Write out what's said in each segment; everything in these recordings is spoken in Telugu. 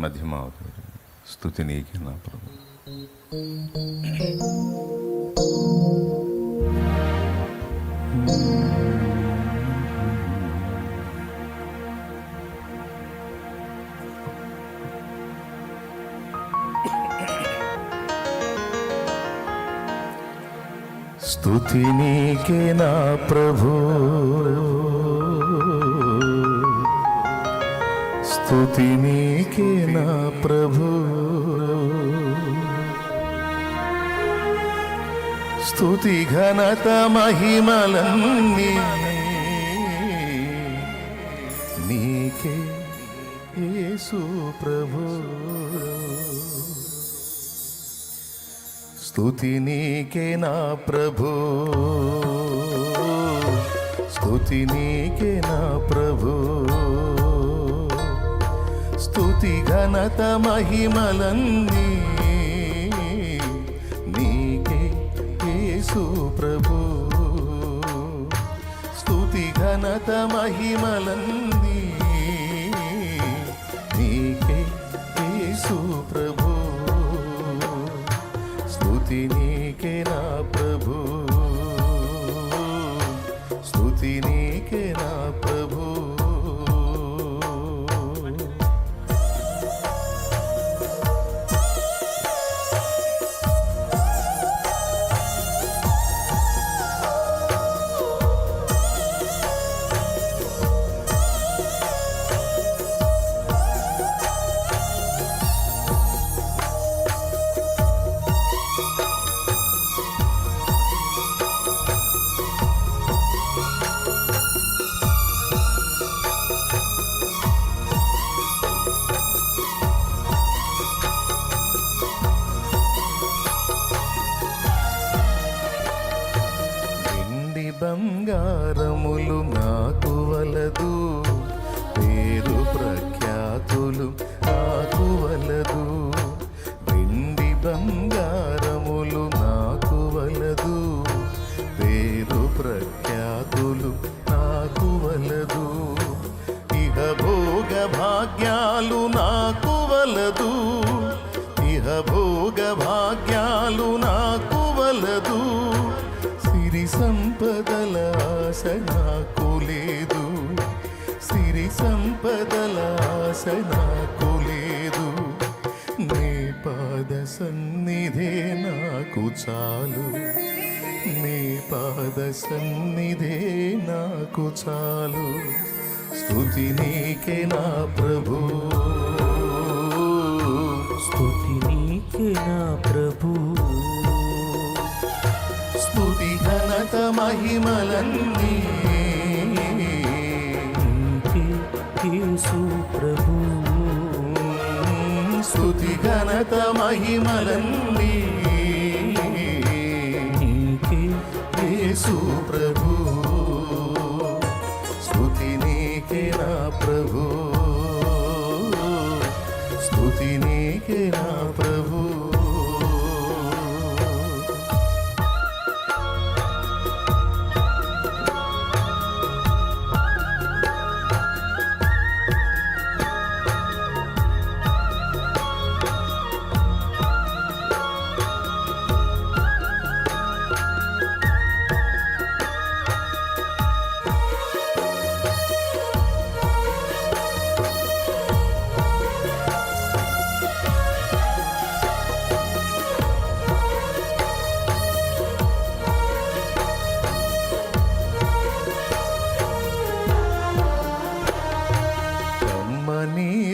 మధ్యమావతారు. స్తుతి నీకే నా ప్రభు. స్తుతి నీకే నా ప్రభు, స్తుతి నీకే నా ప్రభు, స్తుతి ఘనత మహిమలన్నీ నీకే యేసు ప్రభు. స్తుతి నీకే నా ప్రభు, స్తుతి నీకే నా ప్రభు, స్తుతి ఘనత మహిమలన్నీ నీకే యేసు ప్రభు. స్తుతి ఘనత మహిమలన్నీ నీకే యేసు ప్రభు. స్తుతి నీకే నా ప్రభు, స్తుతి నీకే నా ప్రభు. బంగారములు నాకు వలదు, పేరు ప్రఖ్యాతులు నాకు వలదు. వెండి బంగారములు నాకు వలదు, పేరు ప్రఖ్యాతులు నాకు వలదు. ఇహ భోగ భాగ్యాలు నాకు వలదు, ఇహ భోగ భాగ్యాలు నాకు వలదు. సిరి సంపదల ఆశ నాకు లేదు, సిరి సంపదల ఆశ నాకు లేదు. నీ పాద సన్నిధే నాకు చాలు, నీ పాద సన్నిధే నాకు చాలు. స్తుతి నీకే నా ప్రభు, స్తుతి నీకే నా ప్రభు, స్తుతి ఘనత మహిమలన్నీ నీకే యేసు ప్రభు. స్తుతి ఘనత మహిమలన్నీ నీకే యేసు ప్రభు. స్తుతి నీకే నా ప్రభు, స్తుతి నీకే నా ప్రభు.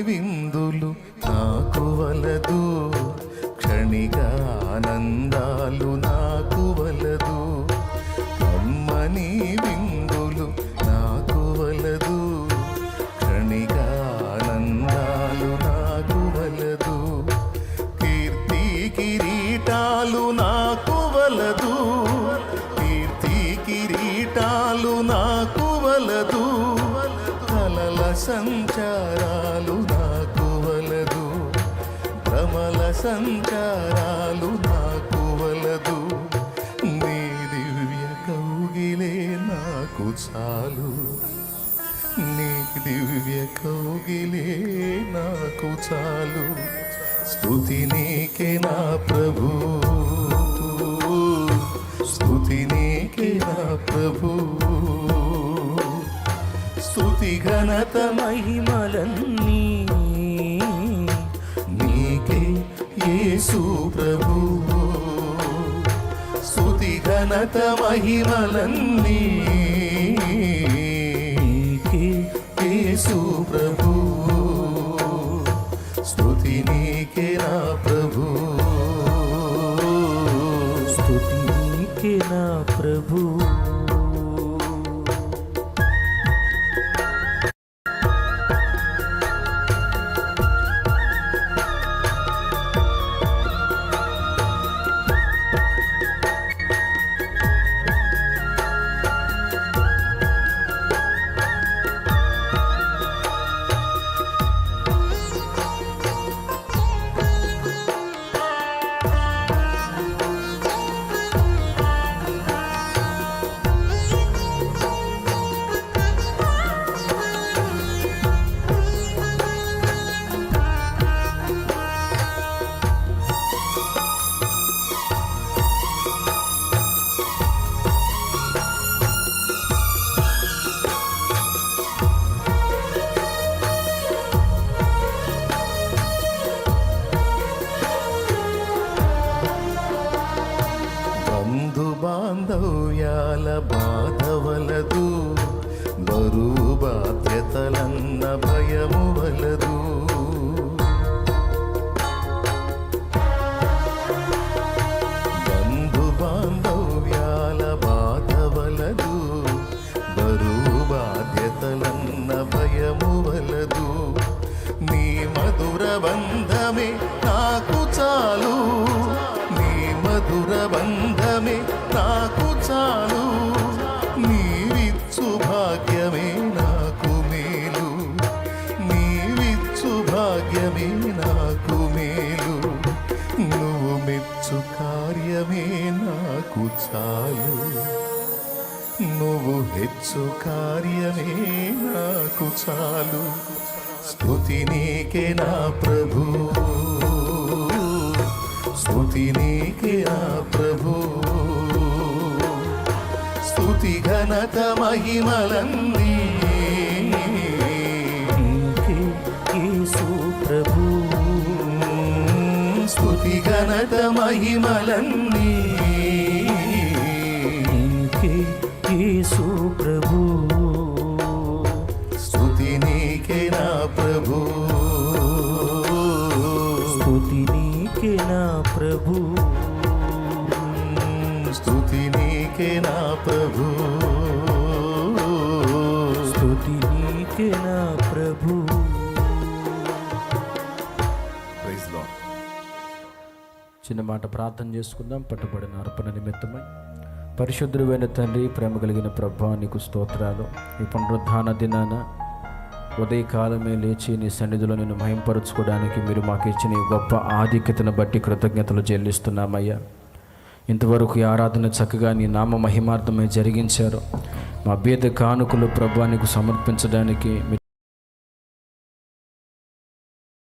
విందులు నాకు వలదు, క్షణిక ఆనందాలు నాకు వలదు. అమ్మని విందులు నాకు వలదు, క్షణిక ఆనందాలు నాకు వలదు. కీర్తి కిరీటాలు నాకు వలదు, కీర్తి కిరీటాలు నాకు వలదు. కలల సంచారాలు నాకు వలదు, భ్రమల సంచారాలు నాకు వలదు. నీ దివ్య కౌగిలే నాకు చాలు, నీ దివ్య కౌగిలే నాకు చాలు. స్తుతి నీకే నా ప్రభు, స్తుతి నీకే నా ప్రభు. స్తుతి ఘనత మహిమలన్నీ నీకే యేసు ప్రభు. స్తుతి ఘనత మహిమలన్నీ నీకే యేసు ప్రభు. స్తుతి నీకే నా ప్రభు, స్తుతి నీకే నా ప్రభు. బంధు బాంధవ్యాల బాధవలదు, బరువు బాధ్యతలన్న భయము వలదు. బంధు బాంధవ్యాల బాధవలదు, బరువు బాధ్యతలన్న భయము వలదు. నీ మధుర బంధమే నాకు చాలు, నీ మధుర బంధమే నాకు చాలు. నీవిచ్చు భాగ్యమే నాకు మేలు, నీవిచ్చు భాగ్యమే నాకు మేలు. నువ్వు మెచ్చు కార్యమే నాకు చాలు, నువ్వు హెచ్చు కార్యమే నాకు చాలు. స్తుతి నీకే నా ప్రభు, స్తుతి నీకే నా ప్రభు. స్తుతి ఘనత మహిమలన్నీ నీకే యేసు ప్రభు, స్తుతి ఘనత మహిమలన్నీ నీకే యేసు ప్రభు. స్తుతి నీకే నా ప్రభు, స్తుతి నీకే నా ప్రభు, స్తుతి నీకే నా ప్రభు, స్తుతి నీకే నా ప్రభు. Praise lord. చిన్న మాట ప్రార్థన చేసుకుందాం. పట్టుబడిన అర్పణ నిమిత్తమై పరిశుద్ధుడైన తండ్రి, ప్రేమ కలిగిన ప్రభువా, నీకు స్తోత్రాలు. ఈ పునరుద్ధాన దినాన ఉదయకాలమే లేచి నీ సన్నిధిలో నేను మహింపరచుకోవడానికి మీరు మాకు ఇచ్చిన ఈ గొప్ప ఆధిక్యతను బట్టి కృతజ్ఞతలు చెల్లిస్తున్నామయ్యా. ఇంతవరకు ఈ ఆరాధన చక్కగా నీ నామ మహిమార్థమై జరిగించారు. మా బీద కానుకలు ప్రభువా నీకు సమర్పించడానికి మీ